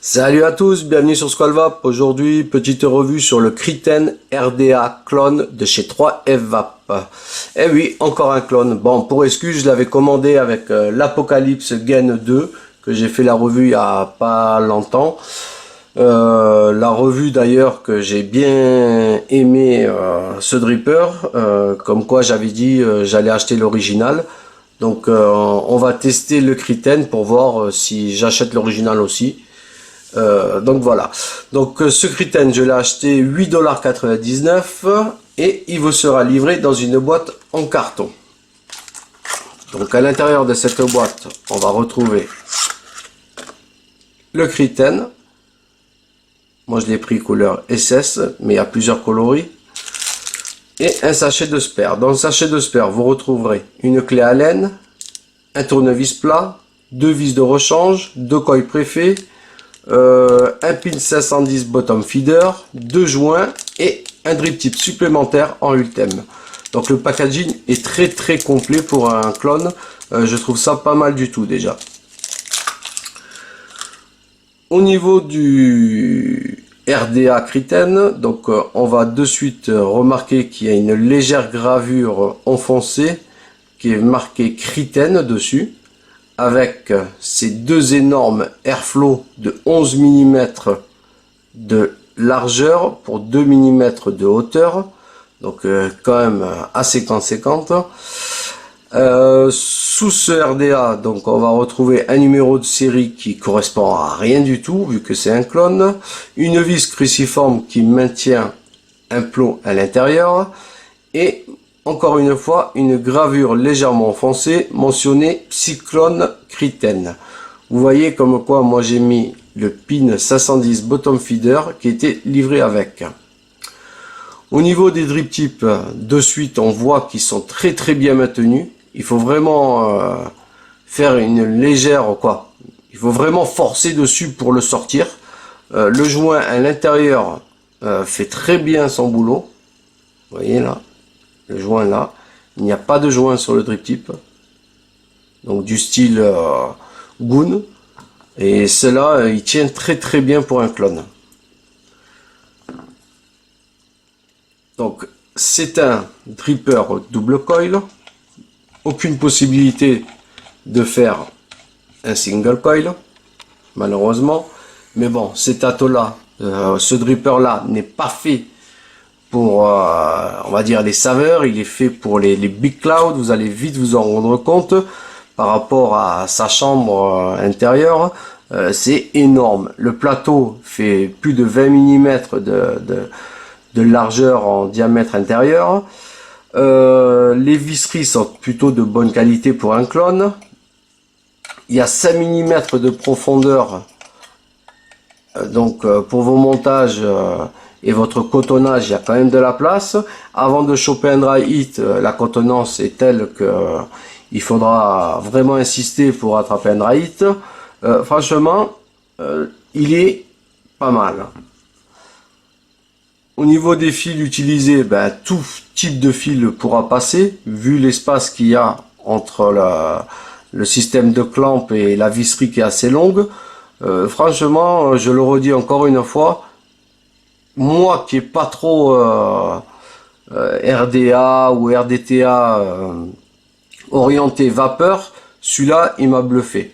Salut à tous, bienvenue sur Squalvap. Aujourd'hui, petite revue sur le Kritten RDA clone de chez 3FVAP. Eh oui, encore un clone. Bon, pour excuse, je l'avais commandé avec l'Apocalypse Gen 2, que j'ai fait la revue il y a pas longtemps. La revue d'ailleurs que j'ai bien aimé ce dripper, comme quoi j'avais dit j'allais acheter l'original. Donc on va tester le Kritten pour voir si j'achète l'original aussi. Donc voilà, donc ce Kritten je l'ai acheté 8,99 $ et il vous sera livré dans une boîte en carton. Donc à l'intérieur de cette boîte on va retrouver le Kritten. Moi je l'ai pris couleur SS, mais il y a plusieurs coloris. Et un sachet de spare. Dans le sachet de spare vous retrouverez une clé Allen, un tournevis plat, deux vis de rechange, deux coils préfets, un pin 510 bottom feeder, deux joints et un drip tip supplémentaire en Ultem. Donc le packaging est très complet pour un clone. Je trouve ça pas mal du tout déjà. Au niveau du RDA Kritten, donc on va de suite remarquer qu'il y a une légère gravure enfoncée qui est marquée Kritten dessus, avec ces deux énormes airflow de 11 mm de largeur pour 2 mm de hauteur, donc quand même assez conséquente. Sous ce RDA, donc on va retrouver un numéro de série qui correspond à rien du tout vu que c'est un clone, une vis cruciforme qui maintient un plomb à l'intérieur et encore une fois une gravure légèrement foncée mentionnée Cyclone Kritten. Vous voyez comme quoi moi j'ai mis le pin 510 bottom feeder qui était livré avec. Au niveau des drip tips, de suite on voit qu'ils sont très bien maintenus. Il faut vraiment faire une légère il faut vraiment forcer dessus pour le sortir. Le joint à l'intérieur fait très bien son boulot. Vous voyez là, le joint là. Il n'y a pas de joint sur le drip tip. Donc du style Goon. Et cela il tient très bien pour un clone. Donc c'est un dripper double coil. Aucune possibilité de faire un single coil, malheureusement. Mais bon, cet ato là, ce dripper là n'est pas fait pour, on va dire, les saveurs. Il est fait pour les big clouds. Vous allez vite vous en rendre compte par rapport à sa chambre intérieure. C'est énorme. Le plateau fait plus de 20 mm de largeur en diamètre intérieur. Les visseries sont plutôt de bonne qualité pour un clone. Il y a 5 mm de profondeur. Donc pour vos montages et votre cotonnage, il y a quand même de la place. Avant de choper un dry heat, la cotonnance est telle que il faudra vraiment insister pour attraper un dry heat. Franchement, il est pas mal. Au niveau des fils utilisés, tout type de fil pourra passer, vu l'espace qu'il y a entre le système de clamp et la visserie qui est assez longue. Franchement, je le redis encore une fois, moi qui est pas trop RDA ou RDTA orienté vapeur, celui-là il m'a bluffé.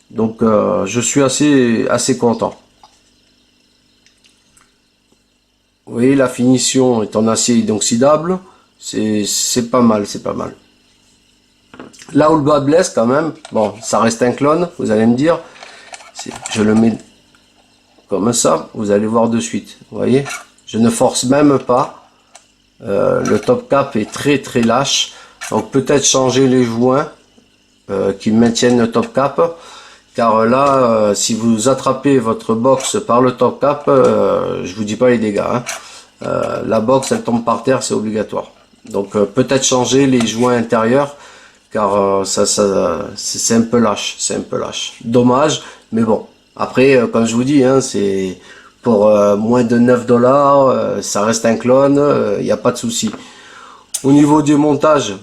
Donc je suis assez content. Vous voyez, la finition est en acier inoxydable, c'est pas mal, Là où le bas blesse quand même, bon, ça reste un clone, vous allez me dire, je le mets comme ça, vous allez voir de suite, vous voyez, je ne force même pas, le top cap est très lâche, donc peut-être changer les joints qui maintiennent le top cap, car là, si vous attrapez votre box par le top cap, je vous dis pas les dégâts, hein. La box elle tombe par terre, c'est obligatoire. Donc peut-être changer les joints intérieurs, car c'est un peu lâche, Dommage, mais bon. Après, comme je vous dis, hein, c'est pour moins de 9 $, ça reste un clone, il n'y a pas de souci. Au niveau du montage,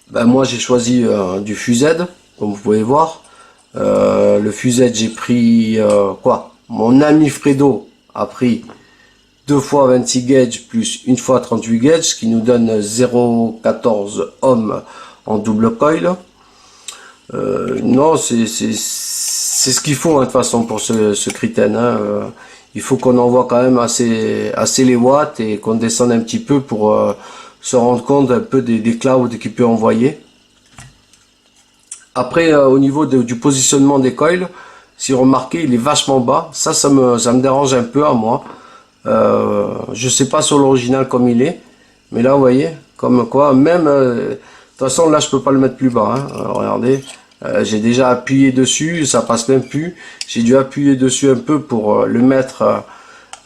moi j'ai choisi du Fused, comme vous pouvez voir. Le fusette, j'ai pris quoi? Mon ami Fredo a pris 2 fois 26 gauge plus 1 fois 38 gauge, ce qui nous donne 0,14 ohms en double coil. Non, c'est ce qu'il faut hein, de toute façon pour ce Kritten. Hein. Il faut qu'on envoie quand même assez les watts et qu'on descende un petit peu pour se rendre compte un peu des clouds qu'il peut envoyer. Après, au niveau du positionnement des coils, si vous remarquez, il est vachement bas. Ça me dérange un peu à moi. Je sais pas sur l'original comme il est, mais là, vous voyez, comme quoi, même, de toute façon, là, je peux pas le mettre plus bas. Hein. Regardez, j'ai déjà appuyé dessus, ça passe même plus. J'ai dû appuyer dessus un peu pour le mettre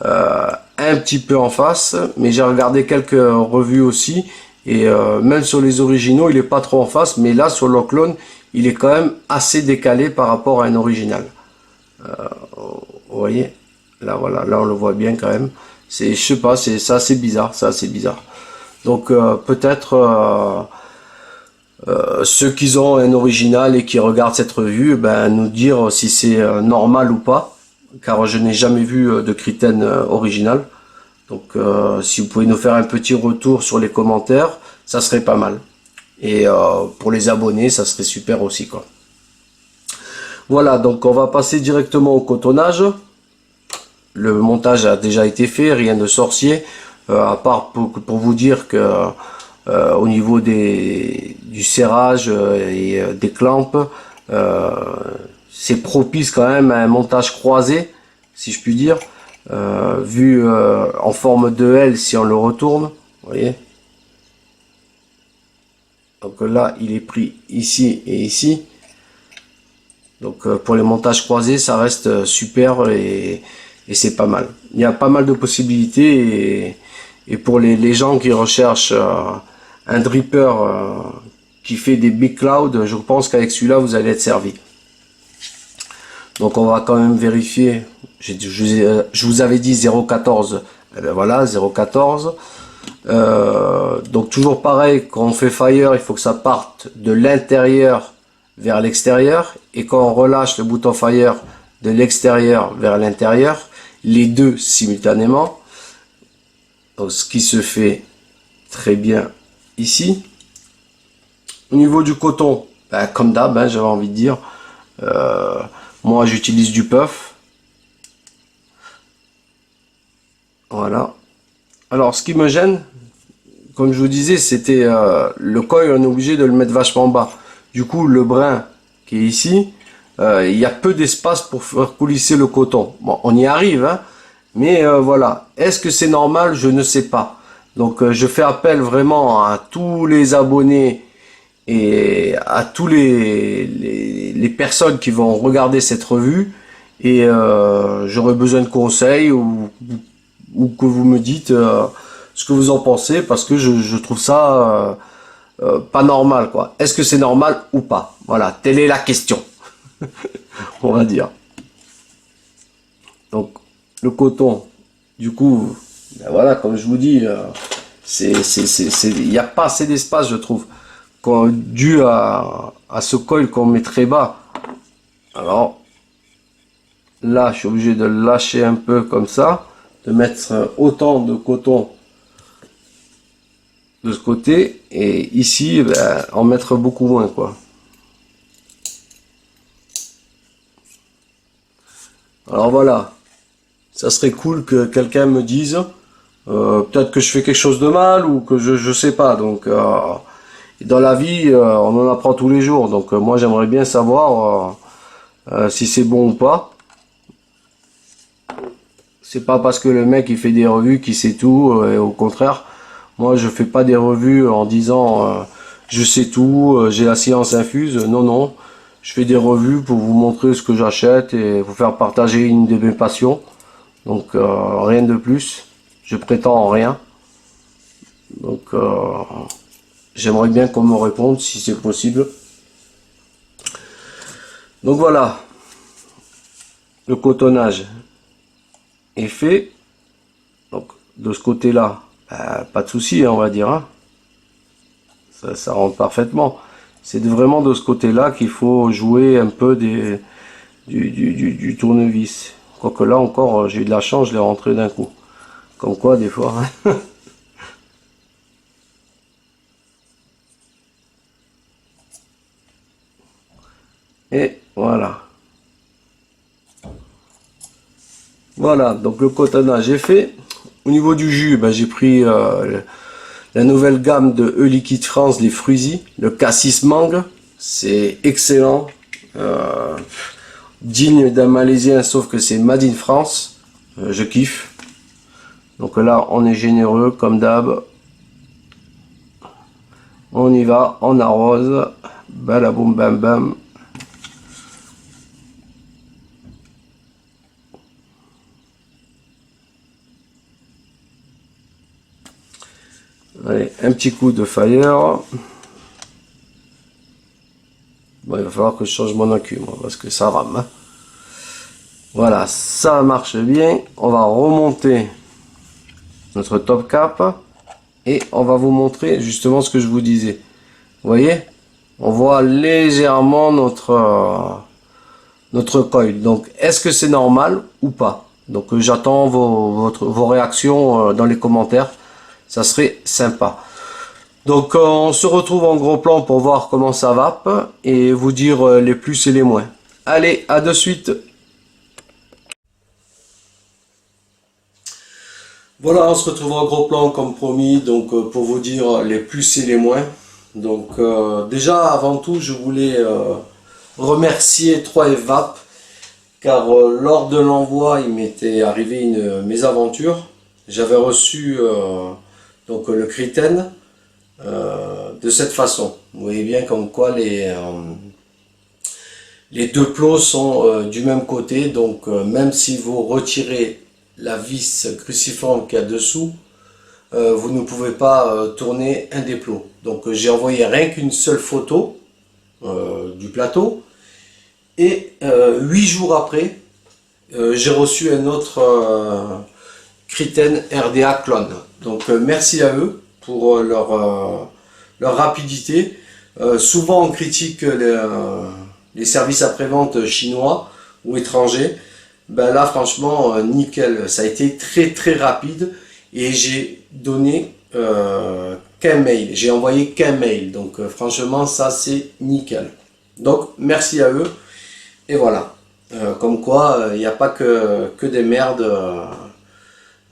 un petit peu en face, mais j'ai regardé quelques revues aussi. Et même sur les originaux, il est pas trop en face, mais là, sur le clone, il est quand même assez décalé par rapport à un original. Vous voyez, là voilà, là on le voit bien quand même. Je sais pas, c'est assez bizarre, c'est assez bizarre. Donc peut-être ceux qui ont un original et qui regardent cette revue, ben nous dire si c'est normal ou pas, car je n'ai jamais vu de Kritten original. Donc si vous pouvez nous faire un petit retour sur les commentaires, ça serait pas mal. Et pour les abonnés, ça serait super aussi quoi. Voilà, donc on va passer directement au cotonnage. Le montage a déjà été fait, rien de sorcier, à part pour vous dire que au niveau du serrage et des clampes, c'est propice quand même à un montage croisé, si je puis dire, vu en forme de L si on le retourne, vous voyez. Donc là, il est pris ici et ici. Donc pour les montages croisés, ça reste super et c'est pas mal. Il y a pas mal de possibilités et pour les gens qui recherchent un dripper qui fait des big clouds, je pense qu'avec celui-là, vous allez être servi. Donc on va quand même vérifier. Je vous avais dit 0,14. Et ben voilà, 0,14. Donc toujours pareil, quand on fait fire, il faut que ça parte de l'intérieur vers l'extérieur, et quand on relâche le bouton fire de l'extérieur vers l'intérieur, les deux simultanément. Donc ce qui se fait très bien ici. Au niveau du coton, ben, comme d'hab, hein, j'avais envie de dire, moi j'utilise du puff. Voilà. Alors ce qui me gêne, comme je vous disais, c'était le coil, on est obligé de le mettre vachement bas. Du coup, le brin qui est ici, il y a peu d'espace pour faire coulisser le coton. Bon, on y arrive, hein, mais voilà. Est-ce que c'est normal? Je ne sais pas. Donc, je fais appel vraiment à tous les abonnés et à tous les personnes qui vont regarder cette revue. Et j'aurais besoin de conseils ou que vous me dites ce que vous en pensez, parce que je trouve ça pas normal quoi. Est-ce que c'est normal ou pas? Voilà, telle est la question. On va dire. Donc le coton, du coup, ben voilà, comme je vous dis, il n'y a pas assez d'espace, je trouve, dû à ce coil qu'on met très bas. Alors là, je suis obligé de lâcher un peu comme ça, de mettre autant de coton de ce côté, et ici ben, en mettre beaucoup moins quoi. Alors voilà, ça serait cool que quelqu'un me dise peut-être que je fais quelque chose de mal ou que je sais pas. Donc dans la vie on en apprend tous les jours, donc moi j'aimerais bien savoir si c'est bon ou pas. C'est pas parce que le mec il fait des revues qu'il sait tout, et au contraire. Moi, je fais pas des revues en disant je sais tout, j'ai la science infuse. Non, non. Je fais des revues pour vous montrer ce que j'achète et vous faire partager une de mes passions. Donc, rien de plus. Je prétends rien. Donc, j'aimerais bien qu'on me réponde si c'est possible. Donc voilà. Le cotonnage est fait. Donc, de ce côté-là, pas de souci, on va dire. Hein. Ça rentre parfaitement. C'est vraiment de ce côté-là qu'il faut jouer un peu du tournevis. Quoique là encore, j'ai eu de la chance, je l'ai rentré d'un coup. Comme quoi, des fois. Hein. Et voilà. Voilà, donc le cotonnage est fait. Au niveau du jus, ben, j'ai pris la nouvelle gamme de E-Liquide France, les Fruisi, le cassis mangue. C'est excellent. Digne d'un Malaisien, sauf que c'est Made in France. Je kiffe. Donc là, on est généreux, comme d'hab. On y va, on arrose. Balaboum bam bam. Allez, un petit coup de fire. Bon, il va falloir que je change mon accu, moi, parce que ça rame. Hein. Voilà, ça marche bien. On va remonter notre top cap. Et on va vous montrer justement ce que je vous disais. Vous voyez? On voit légèrement notre coil. Donc, est-ce que c'est normal ou pas? Donc, j'attends vos réactions dans les commentaires. Ça serait sympa. Donc, on se retrouve en gros plan pour voir comment ça vape et vous dire les plus et les moins. Allez, à de suite. Voilà, on se retrouve en gros plan comme promis, donc pour vous dire les plus et les moins. Donc déjà, avant tout, je voulais remercier 3F Vape, car lors de l'envoi, il m'était arrivé une mésaventure. J'avais reçu donc le Kritten de cette façon. Vous voyez bien comme quoi les deux plots sont du même côté, donc même si vous retirez la vis cruciforme qu'il y a dessous, vous ne pouvez pas tourner un des plots. Donc j'ai envoyé rien qu'une seule photo du plateau, et 8 jours après, j'ai reçu un autre Kritten RDA clone. Donc merci à eux pour leur rapidité. Souvent on critique les services après-vente chinois ou étrangers. Ben là franchement nickel, ça a été très rapide et j'ai donné qu'un mail, j'ai envoyé qu'un mail, donc franchement ça c'est nickel. Donc merci à eux et voilà, comme quoi il n'y a pas que des merdes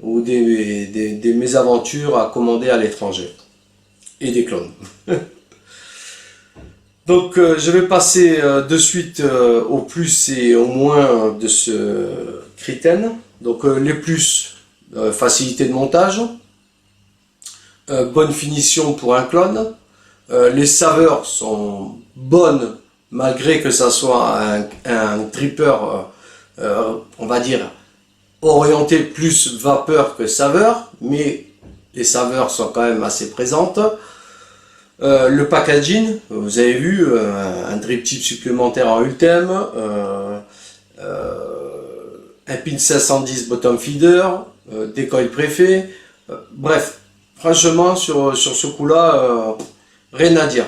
ou des mésaventures à commander à l'étranger et des clones. Donc je vais passer de suite au plus et au moins de ce Kritten. Donc les plus, facilité de montage, bonne finition pour un clone, les saveurs sont bonnes malgré que ça soit un dripper, on va dire, orienté plus vapeur que saveur, mais les saveurs sont quand même assez présentes. Le packaging, vous avez vu, un drip tip supplémentaire en Ultem, un pin 510 bottom feeder, des coils préfets, bref, franchement sur ce coup là, rien à dire.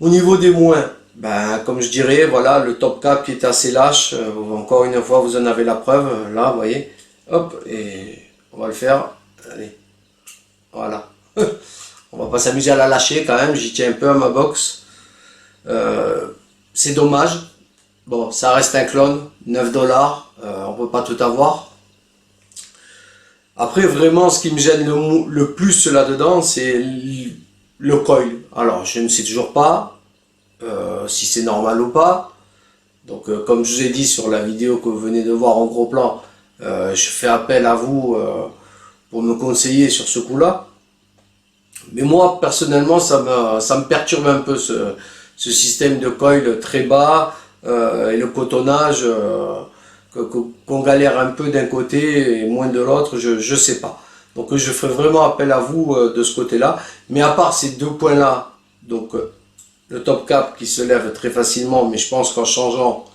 Au niveau des moins, ben, comme je dirais, voilà, le top cap qui est assez lâche, encore une fois vous en avez la preuve, là vous voyez, hop, et on va le faire, allez, voilà. On va pas s'amuser à la lâcher quand même, j'y tiens un peu à ma box. C'est dommage. Bon, ça reste un clone, 9 $, on peut pas tout avoir. Après, vraiment, ce qui me gêne le plus là-dedans, c'est le coil. Alors, je ne sais toujours pas si c'est normal ou pas. Donc, comme je vous ai dit sur la vidéo que vous venez de voir en gros plan, je fais appel à vous pour me conseiller sur ce coup-là. Mais moi, personnellement, ça me perturbe un peu ce système de coil très bas et le cotonnage qu'on galère un peu d'un côté et moins de l'autre, je sais pas. Donc je ferai vraiment appel à vous de ce côté-là. Mais à part ces deux points-là, donc le top cap qui se lève très facilement, mais je pense qu'en changeant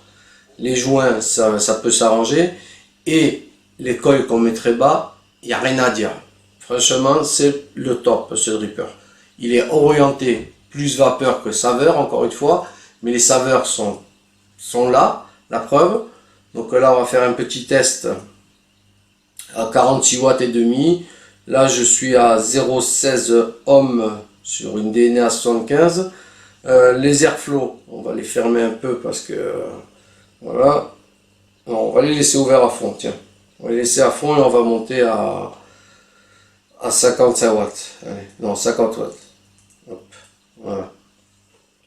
les joints, ça peut s'arranger. Et les coils qu'on met très bas, il n'y a rien à dire. Franchement, c'est le top, ce dripper. Il est orienté plus vapeur que saveur, encore une fois, mais les saveurs sont là, la preuve. Donc là, on va faire un petit test à 46 watts et demi. Là, je suis à 0,16 ohms sur une DNA 75. Les airflow, on va les fermer un peu parce que voilà. Non, on va les laisser ouverts à fond, tiens. On va les laisser à fond et on va monter à 55 watts. Allez, non, 50 watts. Hop, voilà.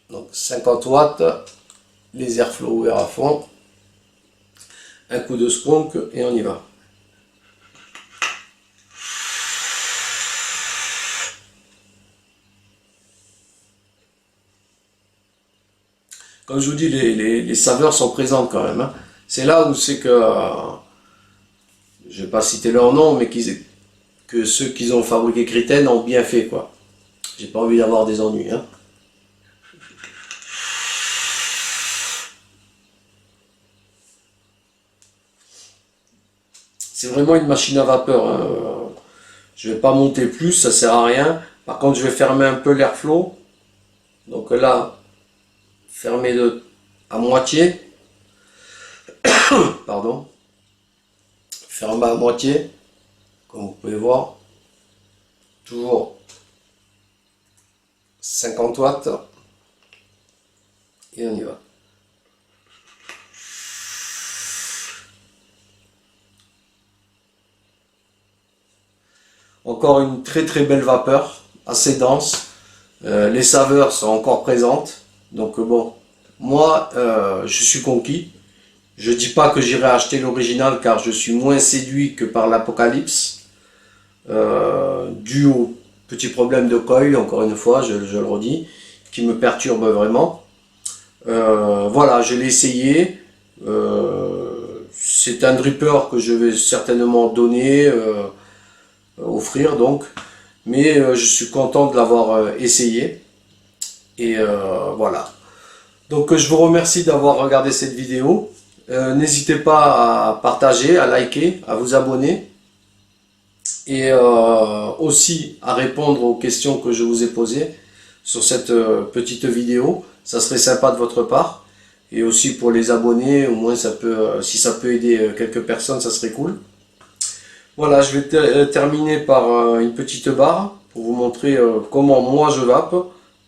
Donc 50 watts, les airflow ouverts à fond. Un coup de skunk et on y va. Comme je vous dis, les saveurs sont présentes quand même, hein. C'est là où c'est que, je vais pas citer leur nom, mais que ceux qui ont fabriqué Kritten ont bien fait, quoi. J'ai pas envie d'avoir des ennuis, hein. C'est vraiment une machine à vapeur, hein. Je vais pas monter plus, ça sert à rien. Par contre, je vais fermer un peu l'airflow. Donc là, fermer à moitié. Pardon. Fermer à moitié. Comme vous pouvez voir. Toujours 50 watts. Et on y va. Encore une très très belle vapeur, assez dense. Les saveurs sont encore présentes. Donc bon, moi je suis conquis. Je dis pas que j'irai acheter l'original car je suis moins séduit que par l'Apocalypse. Dû au petit problème de coil, encore une fois, je le redis, qui me perturbe vraiment. Voilà, je l'ai essayé. C'est un dripper que je vais certainement donner, offrir donc. Mais je suis content de l'avoir essayé. Et voilà. Donc je vous remercie d'avoir regardé cette vidéo. N'hésitez pas à partager, à liker, à vous abonner. Et aussi à répondre aux questions que je vous ai posées sur cette petite vidéo. Ça serait sympa de votre part. Et aussi pour les abonnés, au moins ça peut, si ça peut aider quelques personnes, ça serait cool. Voilà, je vais terminer par une petite barre pour vous montrer comment moi je vape.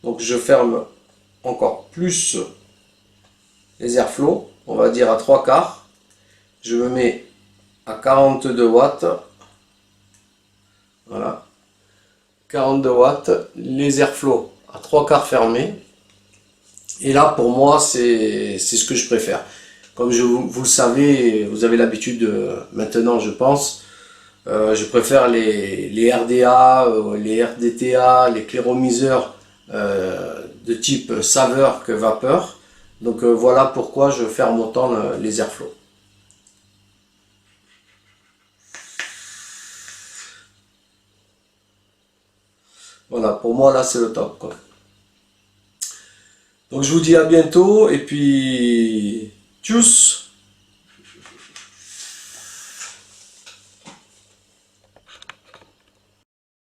Donc je ferme encore plus les airflow, on va dire à 3/4. Je me mets à 42 watts. Voilà. 42 watts, les airflow à 3/4 fermés. Et là, pour moi, c'est ce que je préfère. Comme vous le savez, vous avez l'habitude maintenant, je pense, je préfère les RDA, les RDTA, les cléromiseurs de type saveur que vapeur. Donc voilà pourquoi je ferme autant les airflow. Voilà, pour moi là c'est le top, quoi. Donc je vous dis à bientôt et puis tchuss!